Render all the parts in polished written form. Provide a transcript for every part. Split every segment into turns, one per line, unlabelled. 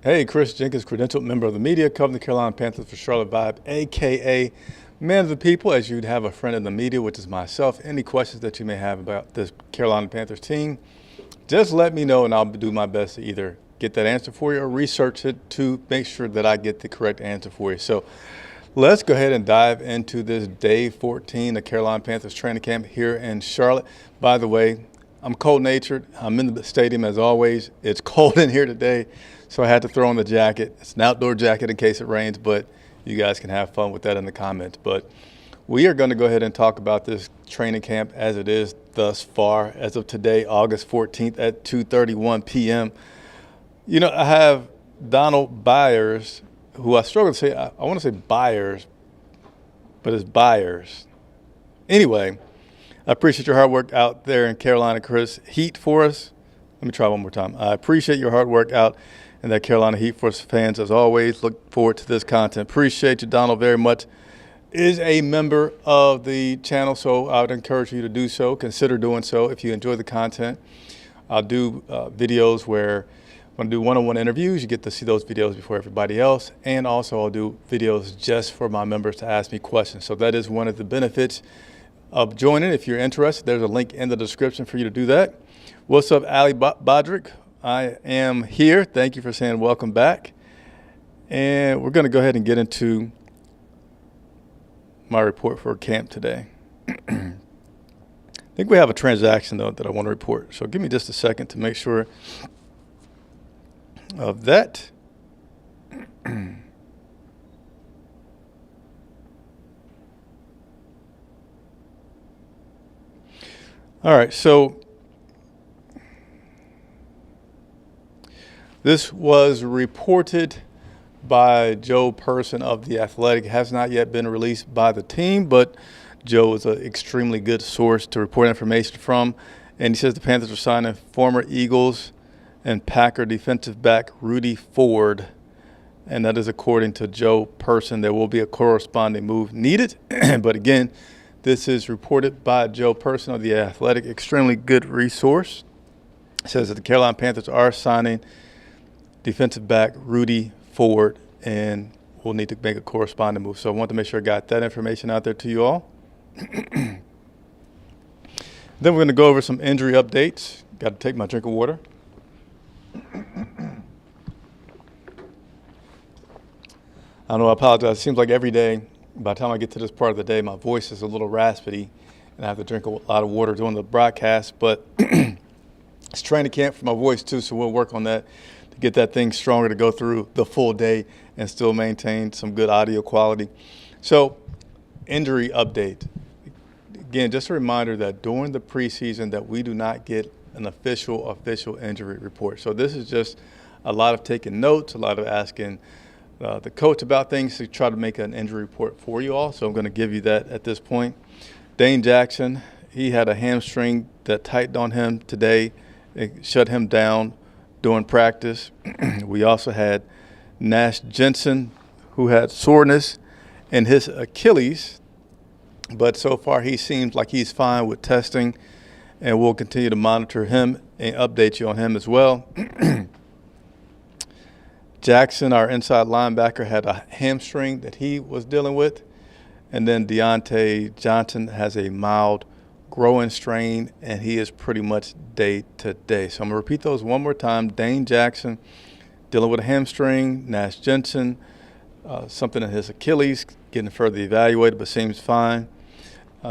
Hey, Chris Jenkins, credentialed member of the media, covering the Carolina Panthers for Charlotte Vibe, a.k.a. Man of the People, as you'd have a friend in the media, which is myself. Any questions that you may have about this Carolina Panthers team, just let me know and I'll do my best to either get that answer for you or research it to make sure that I get the correct answer for you. So let's go ahead and dive into this day 14 of Carolina Panthers training camp here in Charlotte. By the way, I'm cold-natured. I'm in the stadium as always. It's cold in here today, so I had to throw on the jacket. It's an outdoor jacket in case it rains, but you guys can have fun with that in the comments. But we are going to go ahead and talk about this training camp as it is thus far, as of today, August 14th at 2:31 p.m. You know, I have Donald Byers, who I struggle to say. I want to say Byers, but it's Byers. Anyway, I appreciate your hard work out there in Carolina, Chris. Heat for us. Let me try one more time. I appreciate your hard work out in that Carolina Heat for us fans. As always, look forward to this content. Appreciate you, Donald, very much. Is a member of the channel, so I would encourage you to do so. Consider doing so if you enjoy the content. I'll do videos where when I do one-on-one interviews, you get to see those videos before everybody else. And also I'll do videos just for my members to ask me questions. So that is one of the benefits of joining. If you're interested, there's a link in the description for you to do that. What's up, Ali Bodrick? I am here. Thank you for saying welcome back. And we're going to go ahead and get into my report for camp today. I think we have a transaction, though, that I want to report. So give me just a second to make sure of that. All right, so this was reported by Joe Person of The Athletic. It has not yet been released by the team, but Joe is an extremely good source to report information from. And he says the Panthers are signing former Eagles and Packer defensive back Rudy Ford. And that is according to Joe Person. There will be a corresponding move needed. But again, this is reported by Joe Person of The Athletic, extremely good resource. It says that the Carolina Panthers are signing defensive back Rudy Ford, and we'll need to make a corresponding move. So I want to make sure I got that information out there to you all. Then we're going to go over some injury updates. Got to take my drink of water. I know, I apologize. It seems like every day, by the time I get to this part of the day, my voice is a little raspy, and I have to drink a lot of water during the broadcast. But it's training camp for my voice, too, so we'll work on that to get that thing stronger to go through the full day and still maintain some good audio quality. So, injury update. Again, just a reminder that during the preseason that we do not get an official injury report. So this is just a lot of taking notes, a lot of asking the coach about things to try to make an injury report for you all. So I'm going to give you that at this point. Dane Jackson, he had a hamstring that tightened on him today. It shut him down during practice. We also had Nash Jensen, who had soreness in his Achilles, but so far he seems like he's fine with testing, and we'll continue to monitor him and update you on him as well. Jackson, our inside linebacker, had a hamstring that he was dealing with. And then Deontay Johnson has a mild growing strain, and he is pretty much day to day. So I'm going to repeat those one more time. Dane Jackson, dealing with a hamstring. Nash Jensen, something in his Achilles, getting further evaluated, but seems fine.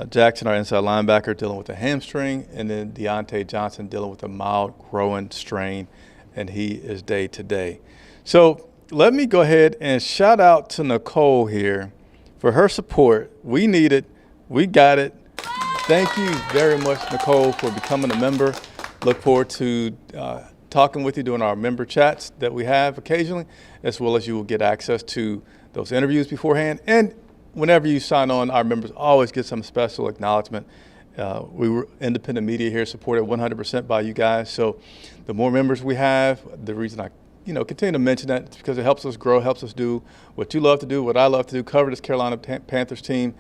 Jackson, our inside linebacker, dealing with a hamstring. And then Deontay Johnson dealing with a mild growing strain, and he is day to day. So let me go ahead and shout out to Nicole here for her support. We need it. We got it. Thank you very much, Nicole, for becoming a member. Look forward to talking with you during our member chats that we have occasionally, as well as you will get access to those interviews beforehand. And whenever you sign on, our members always get some special acknowledgement. We were independent media here, supported 100% by you guys. So the more members we have, the reason I continue to mention that it's because it helps us grow, helps us do what you love to do, what I love to do, cover this Carolina Panthers team.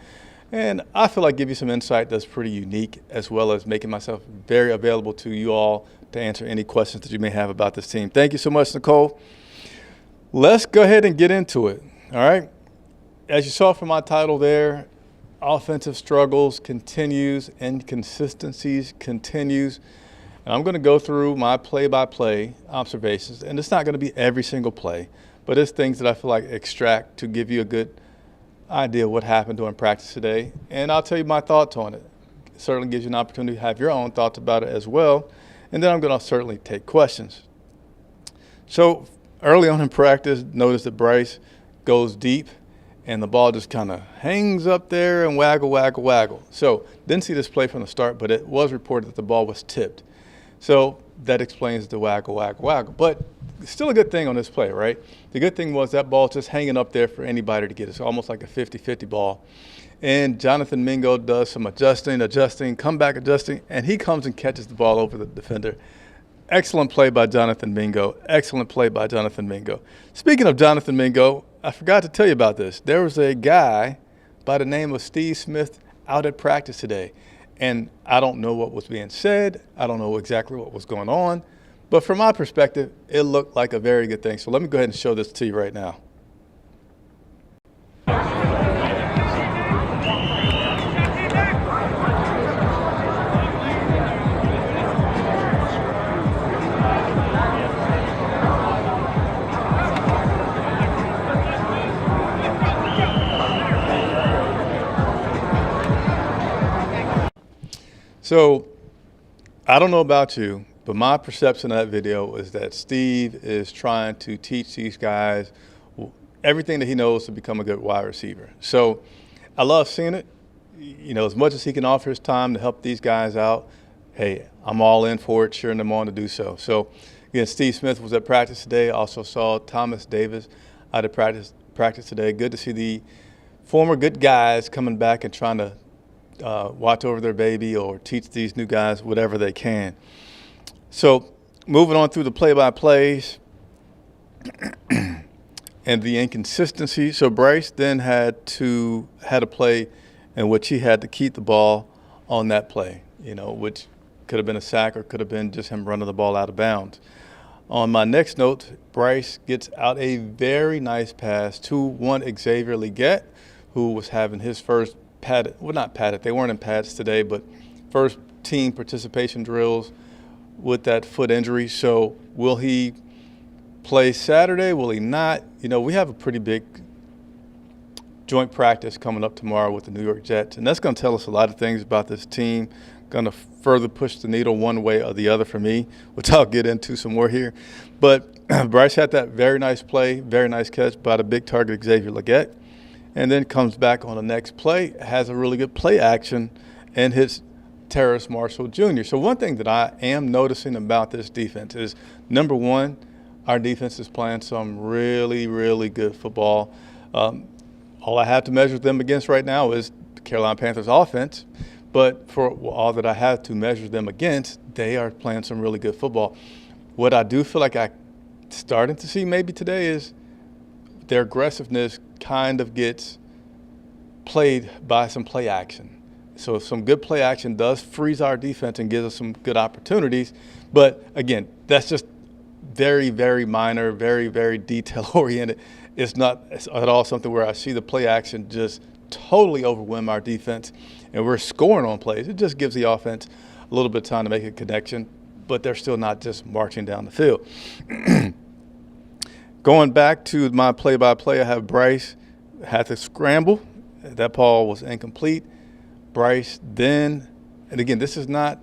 And I feel like give you some insight that's pretty unique, as well as making myself very available to you all to answer any questions that you may have about this team. Thank you so much, Nicole. Let's go ahead and get into it. All right. As you saw from my title there, offensive struggles continues, inconsistencies continues. And I'm going to go through my play-by-play observations, and it's not going to be every single play, but it's things that I feel like extract to give you a good idea of what happened during practice today, and I'll tell you my thoughts on it. It certainly gives you an opportunity to have your own thoughts about it as well, and then I'm going to certainly take questions. So early on in practice, notice that Bryce goes deep, and the ball just kind of hangs up there and waggle, waggle, waggle. So didn't see this play from the start, but it was reported that the ball was tipped. So that explains the waggle, waggle, waggle. But it's still a good thing on this play, right? The good thing was that ball just hanging up there for anybody to get. It's almost like a 50-50 ball. And Jonathan Mingo does some adjusting, comeback adjusting, and he comes and catches the ball over the defender. Excellent play by Jonathan Mingo. Excellent play by Jonathan Mingo. Speaking of Jonathan Mingo, I forgot to tell you about this. There was a guy by the name of Steve Smith out at practice today. And I don't know what was being said. I don't know exactly what was going on. But from my perspective, it looked like a very good thing. So let me go ahead and show this to you right now. So I don't know about you, but my perception of that video is that Steve is trying to teach these guys everything that he knows to become a good wide receiver. So I love seeing it. You know, as much as he can offer his time to help these guys out, hey, I'm all in for it, cheering them on to do so. So again, Steve Smith was at practice today. Also saw Thomas Davis out at practice today. Good to see the former good guys coming back and trying to watch over their baby or teach these new guys whatever they can. So moving on through the play-by-plays and the inconsistencies. So Bryce then had a play in which he had to keep the ball on that play, you know, which could have been a sack or could have been just him running the ball out of bounds. On my next note, Bryce gets out a very nice pass to one Xavier Leggett, who was having his first padded, well, not padded, they weren't in pads today, but first team participation drills with that foot injury. So will he play Saturday? Will he not? You know, we have a pretty big joint practice coming up tomorrow with the New York Jets, and that's going to tell us a lot of things about this team, going to further push the needle one way or the other for me, which I'll get into some more here. But Bryce had that very nice play, very nice catch by the big target Xavier Leggett, and then comes back on the next play, has a really good play action, and hits Terrace Marshall Jr. So one thing that I am noticing about this defense is, number one, our defense is playing some really, really good football. All I have to measure them against right now is the Carolina Panthers offense, but for all that I have to measure them against, they are playing some really good football. What I do feel like I'm starting to see maybe today is their aggressiveness kind of gets played by some play action. So some good play action does freeze our defense and gives us some good opportunities. But again, that's just very, very minor, very, very detail-oriented. It's not at all something where I see the play action just totally overwhelm our defense and we're scoring on plays. It just gives the offense a little bit of time to make a connection, but they're still not just marching down the field. Going back to my play-by-play, I have Bryce had to scramble. That ball was incomplete. Bryce then, and again, this is not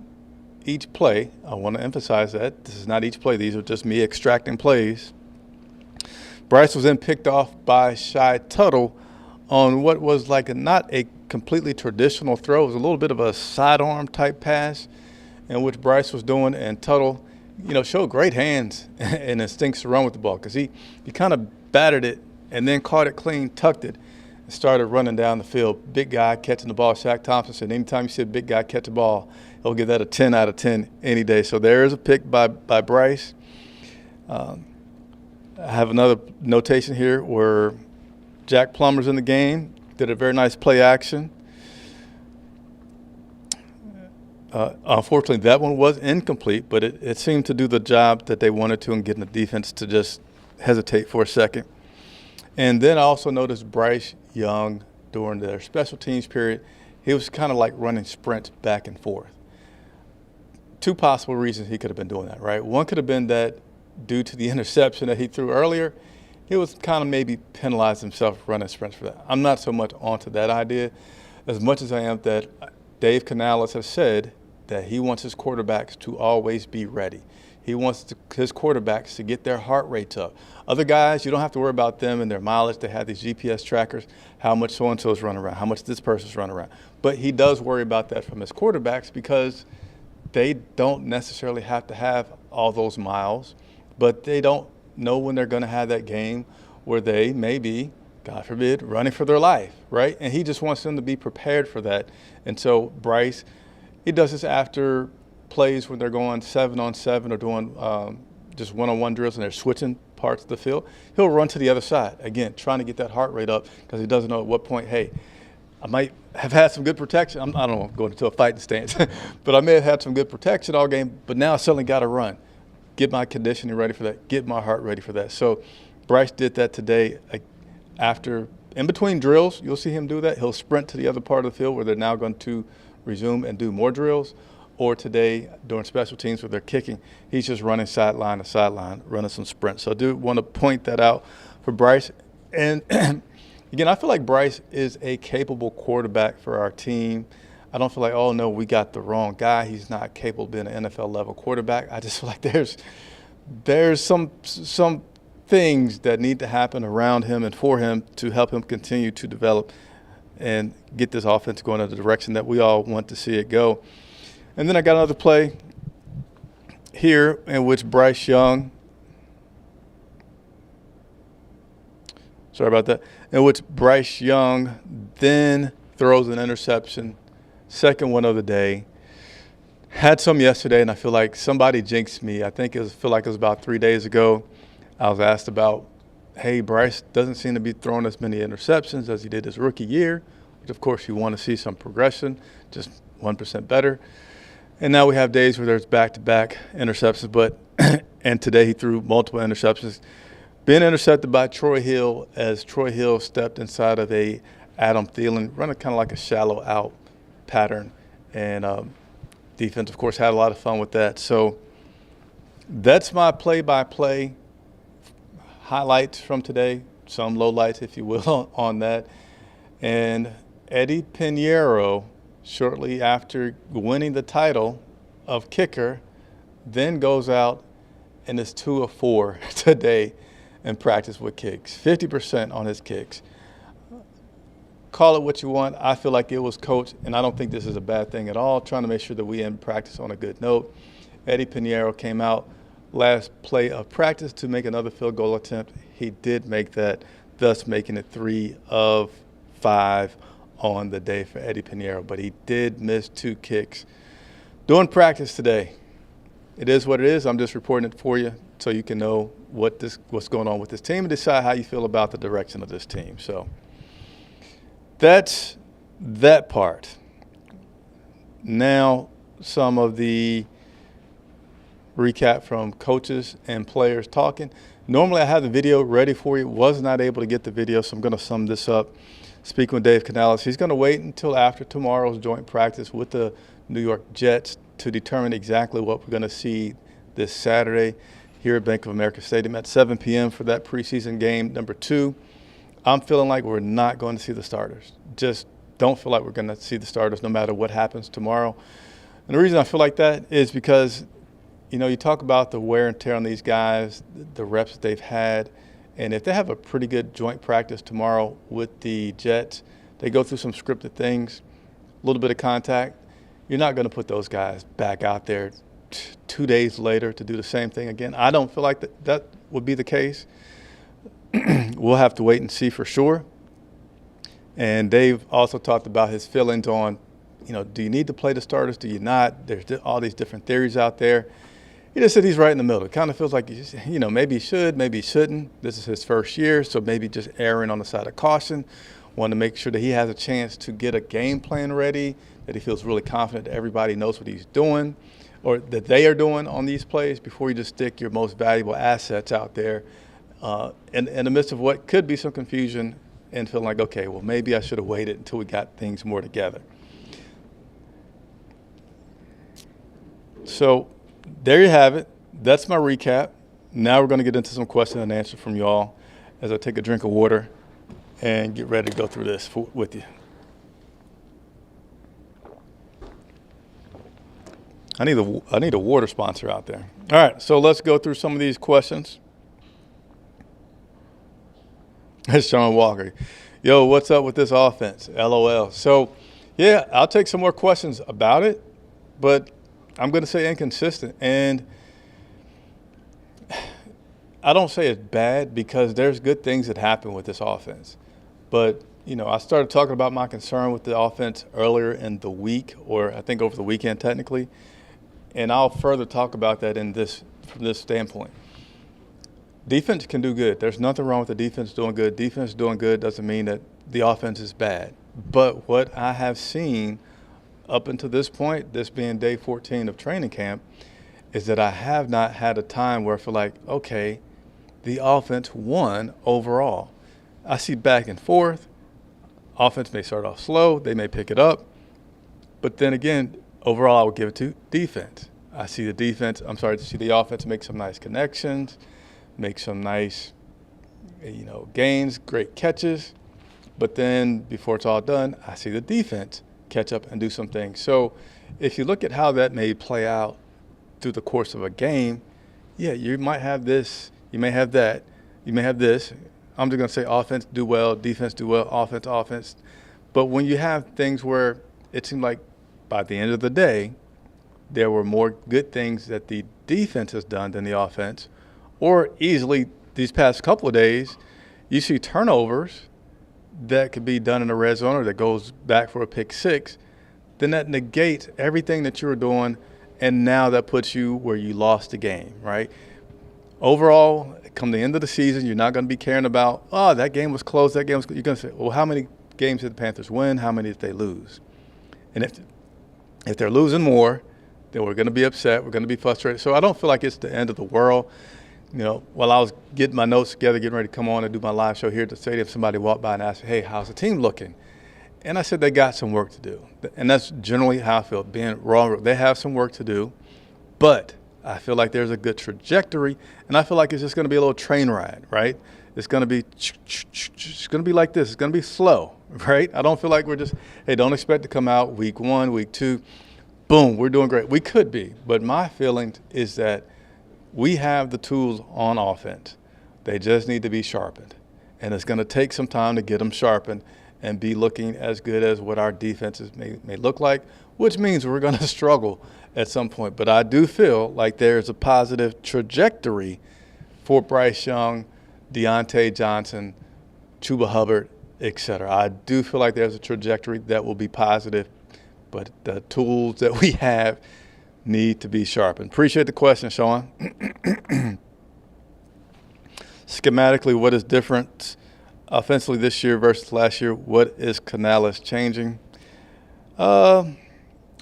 each play. I want to emphasize that. This is not each play. These are just me extracting plays. Bryce was then picked off by Shy Tuttle on what was like not a completely traditional throw. It was a little bit of a sidearm type pass in which Bryce was doing, and Tuttle, you know, showed great hands and instincts to run with the ball because he kind of batted it and then caught it clean, tucked it, and started running down the field. Big guy catching the ball. Shaq Thompson said anytime you see a big guy catch a ball, he'll give that a 10 out of 10 any day. So there is a pick by Bryce. I have another notation here where Jack Plummer's in the game, did a very nice play action. Unfortunately, that one was incomplete, but it seemed to do the job that they wanted to in getting the defense to just hesitate for a second. And then I also noticed Bryce Young during their special teams period, he was kind of like running sprints back and forth. Two possible reasons he could have been doing that, right? One could have been that due to the interception that he threw earlier, he was kind of maybe penalized himself running sprints for that. I'm not so much onto that idea as much as I am that Dave Canales has said that he wants his quarterbacks to always be ready. He wants his quarterbacks to get their heart rates up. Other guys, you don't have to worry about them and their mileage. They have these GPS trackers, how much so-and-so is running around, how much this person's running around. But he does worry about that from his quarterbacks because they don't necessarily have to have all those miles, but they don't know when they're going to have that game where they may be, God forbid, running for their life, right? And he just wants them to be prepared for that. And so Bryce, he does this after plays when they're going 7-on-7 or doing just one-on-one drills and they're switching parts of the field. He'll run to the other side, again, trying to get that heart rate up because he doesn't know at what point, hey, I might have had some good protection. I don't want to go into a fighting stance, but I may have had some good protection all game, but now I suddenly got to run. Get my conditioning ready for that, get my heart ready for that. So Bryce did that today after, in between drills, you'll see him do that. He'll sprint to the other part of the field where they're now going to resume and do more drills. Or today during special teams where they're kicking, he's just running sideline to sideline, running some sprints. So I do want to point that out for Bryce. And again, I feel like Bryce is a capable quarterback for our team. I don't feel like, oh, no, we got the wrong guy. He's not capable of being an NFL-level quarterback. I just feel like there's some things that need to happen around him and for him to help him continue to develop and get this offense going in the direction that we all want to see it go. And then I got another play here in which Bryce Young, in which Bryce Young then throws an interception, second one of the day. Had some yesterday, and I feel like somebody jinxed me. I feel like it was about 3 days ago. I was asked about, hey, Bryce doesn't seem to be throwing as many interceptions as he did his rookie year, which of course you want to see some progression, just 1% better. And now we have days where there's back-to-back interceptions, but and today he threw multiple interceptions. Being intercepted by Troy Hill as Troy Hill stepped inside of a Adam Thielen, running kind of like a shallow out pattern. And defense, of course, had a lot of fun with that. So that's my play-by-play highlights from today, some lowlights, if you will, on that. And Eddie Pinheiro, shortly after winning the title of kicker, then goes out and is 2 of 4 today in practice with kicks, 50% on his kicks. Call it what you want. I feel like it was coached, and I don't think this is a bad thing at all, trying to make sure that we end practice on a good note. Eddie Pinheiro came out last play of practice to make another field goal attempt. He did make that, thus making it 3 of 5 on the day for Eddie Pinheiro, but he did miss 2 kicks during practice today. It is what it is. I'm just reporting it for you so you can know what's going on with this team and decide how you feel about the direction of this team. So that's that part. Now some of the recap from coaches and players talking. Normally I have the video ready for you. Was not able to get the video, so I'm going to sum this up. Speaking with Dave Canales, he's going to wait until after tomorrow's joint practice with the New York Jets to determine exactly what we're going to see this Saturday here at Bank of America Stadium at 7 p.m. for that preseason game number 2. I'm feeling like we're not going to see the starters. Just don't feel like we're going to see the starters no matter what happens tomorrow. And the reason I feel like that is because, you know, you talk about the wear and tear on these guys, the reps they've had. And if they have a pretty good joint practice tomorrow with the Jets, they go through some scripted things, a little bit of contact, you're not going to put those guys back out there 2 days later to do the same thing again. I don't feel like that would be the case. We'll have to wait and see for sure. And Dave also talked about his feelings on, you know, do you need to play the starters? Do you not? There's all these different theories out there. He just said he's right in the middle. It kind of feels like, you know, maybe he should, maybe he shouldn't. This is his first year, so maybe just erring on the side of caution. Want to make sure that he has a chance to get a game plan ready, that he feels really confident that everybody knows what he's doing or that they are doing on these plays before you just stick your most valuable assets out there in the midst of what could be some confusion and feeling like, okay, well, maybe I should have waited until we got things more together. So there you have it. That's my recap. Now we're going to get into some questions and answers from y'all as I take a drink of water and get ready to go through this with you. I need a water sponsor out there. All right, so let's go through some of these questions. It's Sean Walker. Yo, what's up with this offense? LOL. So, yeah, I'll take some more questions about it, but I'm going to say inconsistent. And I don't say it's bad because there's good things that happen with this offense. But, I started talking about my concern with the offense earlier in the week, or I think over the weekend technically. And I'll further talk about that from this standpoint. Defense can do good. There's nothing wrong with the defense doing good. Defense doing good doesn't mean that the offense is bad. But what I have seen up until this point, this being day 14 of training camp, is that I have not had a time where I feel like, okay, the offense won overall. I see back and forth. Offense may start off slow. They may pick it up. But then again, overall, I would give it to defense. I see the offense make some nice connections, make some nice, gains, great catches. But then before it's all done, I see the defense catch up and do some things. So if you look at how that may play out through the course of a game, yeah, you might have this, you may have that, you may have this. I'm just going to say offense do well, defense do well, offense. But when you have things where it seemed like by the end of the day, there were more good things that the defense has done than the offense, or easily these past couple of days, you see turnovers that could be done in the red zone or that goes back for a pick six, then that negates everything that you were doing, and now that puts you where you lost the game, right? Overall, come the end of the season, you're not going to be caring about, that game was close, You're going to say, well, how many games did the Panthers win? How many did they lose? And if they're losing more, then we're going to be upset. We're going to be frustrated. So I don't feel like it's the end of the world. While I was getting my notes together, getting ready to come on and do my live show here at the stadium, somebody walked by and asked, hey, how's the team looking? And I said they got some work to do. And that's generally how I feel, being wrong. They have some work to do, but I feel like there's a good trajectory, and I feel like it's just going to be a little train ride, right? It's going to be like this. It's going to be slow, right? I don't feel like we're just, hey, don't expect to come out week 1, week 2, boom, we're doing great. We could be, but my feeling is that we have the tools on offense. They just need to be sharpened, and it's going to take some time to get them sharpened and be looking as good as what our defenses may look like, which means we're going to struggle at some point. But I do feel like there's a positive trajectory for Bryce Young, Deontay Johnson, Chuba Hubbard, etc. I do feel like there's a trajectory that will be positive, but the tools that we have need to be sharpened. Appreciate the question, Sean. Schematically, what is different offensively this year versus last year? What is Canales changing?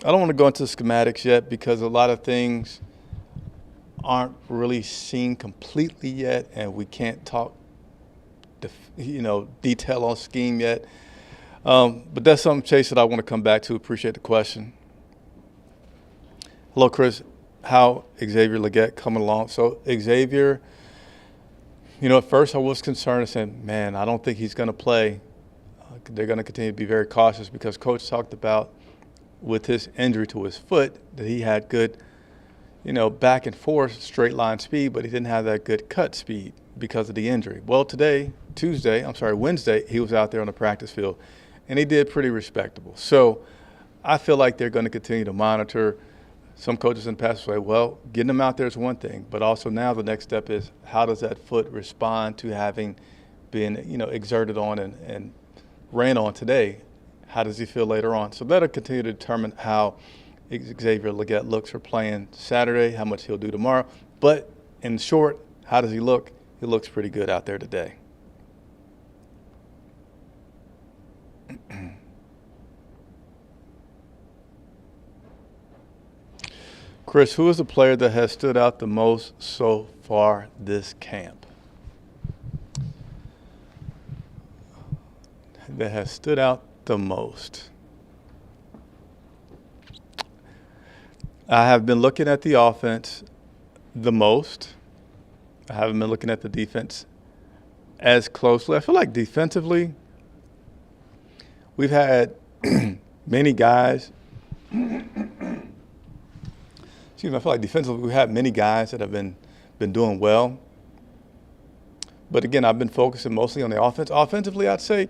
I don't want to go into schematics yet because a lot of things aren't really seen completely yet, and we can't talk, detail on scheme yet. But that's something, Chase, that I want to come back to. Appreciate the question. Hello, Chris. How Xavier Legette coming along? So Xavier, at first I was concerned and said, man, I don't think he's going to play. They're going to continue to be very cautious because Coach talked about with his injury to his foot that he had good, back and forth straight line speed, but he didn't have that good cut speed because of the injury. Well, Wednesday, he was out there on the practice field, and he did pretty respectable. So I feel like they're going to continue to monitor. Some coaches in the past say, well, getting him out there is one thing, but also now the next step is how does that foot respond to having been, exerted on and ran on today? How does he feel later on? So that'll continue to determine how Xavier Legette looks for playing Saturday, how much he'll do tomorrow. But in short, how does he look? He looks pretty good out there today. Chris, who is the player that has stood out the most so far this camp? that has stood out the most. I have been looking at the offense the most. I haven't been looking at the defense as closely. I feel like defensively, we've had many guys. Excuse me, I feel like defensively we've had many guys that have been doing well. But again, I've been focusing mostly on the offense. Offensively, I'd say,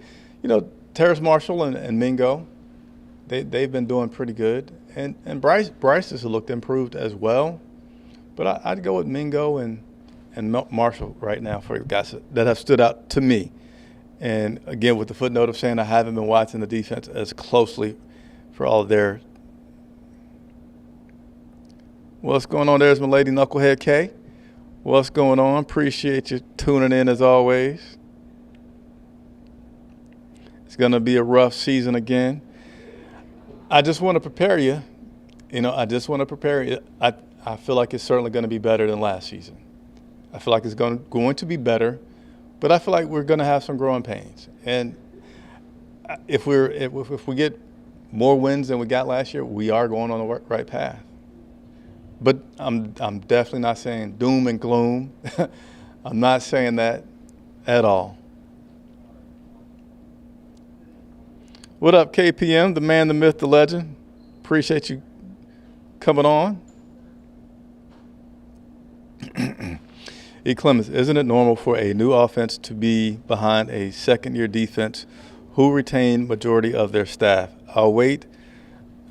Terrace Marshall and Mingo, they've been doing pretty good. And Bryce has looked improved as well. But I'd go with Mingo and Marshall right now for guys that have stood out to me. And again, with the footnote of saying I haven't been watching the defense as closely for all of their. What's going on? There's my lady Knucklehead K. What's going on? Appreciate you tuning in as always. It's going to be a rough season again. I just want to prepare you. I just want to prepare you. I feel like it's certainly going to be better than last season. I feel like it's going to be better, but I feel like we're going to have some growing pains. And if we get more wins than we got last year, we are going on the right path. But I'm definitely not saying doom and gloom. I'm not saying that at all. What up, KPM, the man, the myth, the legend? Appreciate you coming on. E. Clemens, isn't it normal for a new offense to be behind a second-year defense who retain majority of their staff? I'll wait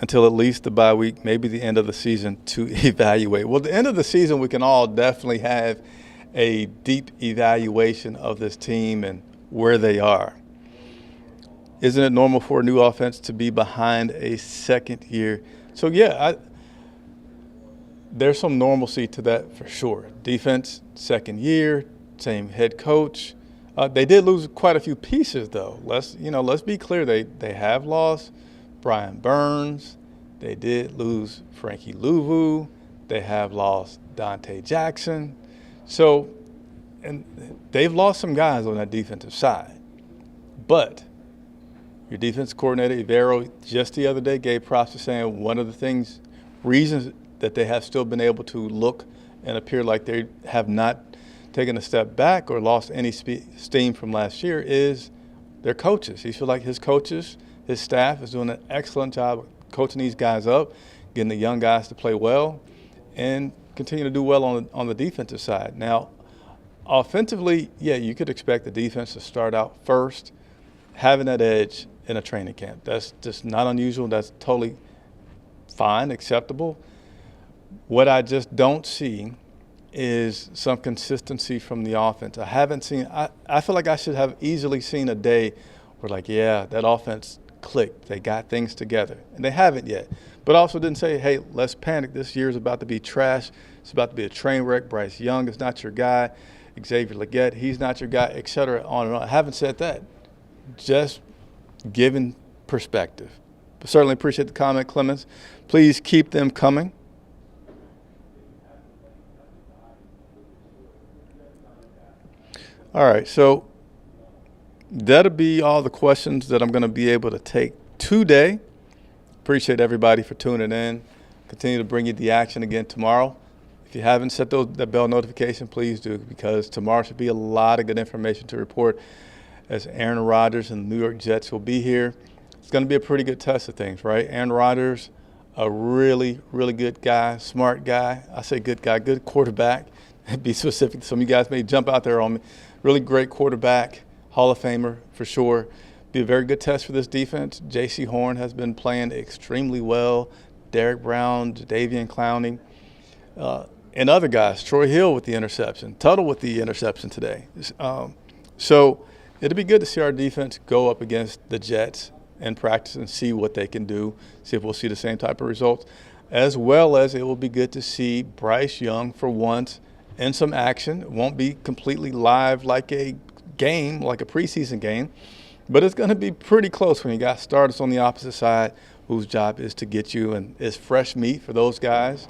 until at least the bye week, maybe the end of the season, to evaluate. Well, the end of the season, we can all definitely have a deep evaluation of this team and where they are. Isn't it normal for a new offense to be behind a second year? So, yeah, there's some normalcy to that for sure. Defense, second year, same head coach. They did lose quite a few pieces, though. Let's be clear. They have lost Brian Burns. They did lose Frankie Louvu. They have lost Dante Jackson. So, and they've lost some guys on that defensive side. But your defense coordinator, Ivero, just the other day gave props to saying one of the reasons that they have still been able to look and appear like they have not taken a step back or lost any steam from last year is their coaches. He feels like his coaches, his staff is doing an excellent job coaching these guys up, getting the young guys to play well, and continue to do well on the defensive side. Now, offensively, yeah, you could expect the defense to start out first, having that edge in a training camp. That's just not unusual. That's totally fine, acceptable. What I just don't see is some consistency from the offense. I haven't seen – I feel like I should have easily seen a day where, like, yeah, that offense clicked. They got things together. And they haven't yet. But also didn't say, hey, let's panic. This year is about to be trash. It's about to be a train wreck. Bryce Young is not your guy. Xavier Legette, he's not your guy, et cetera, on and on. I haven't said that. Just giving perspective. But certainly appreciate the comment, Clemens. Please keep them coming. All right, so that'll be all the questions that I'm going to be able to take today. Appreciate everybody for tuning in. Continue to bring you the action again tomorrow. If you haven't set that bell notification, please do, because tomorrow should be a lot of good information to report as Aaron Rodgers and the New York Jets will be here. It's going to be a pretty good test of things, right? Aaron Rodgers, a really, really good guy, smart guy. I say good guy, good quarterback. Be specific. Some of you guys may jump out there on me. Really great quarterback, Hall of Famer for sure. Be a very good test for this defense. J.C. Horn has been playing extremely well. Derek Brown, Jadeveon Clowney, and other guys. Troy Hill with the interception. Tuttle with the interception today. So it'll be good to see our defense go up against the Jets and practice and see what they can do, see if we'll see the same type of results, as well as it will be good to see Bryce Young for once in some action. It won't be completely live like a game, like a preseason game, but it's going to be pretty close when you got starters on the opposite side whose job is to get you and is fresh meat for those guys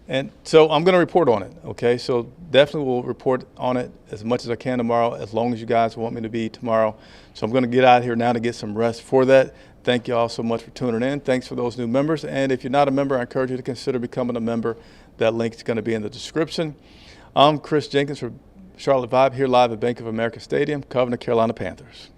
And so I'm going to report on it, okay? So definitely will report on it as much as I can tomorrow, as long as you guys want me to be tomorrow. So I'm going to get out of here now to get some rest for that. Thank you all so much for tuning in. Thanks for those new members. And if you're not a member, I encourage you to consider becoming a member. That link is going to be in the description. I'm Chris Jenkins for Charlotte Vibe, here live at Bank of America Stadium, covering the Carolina Panthers.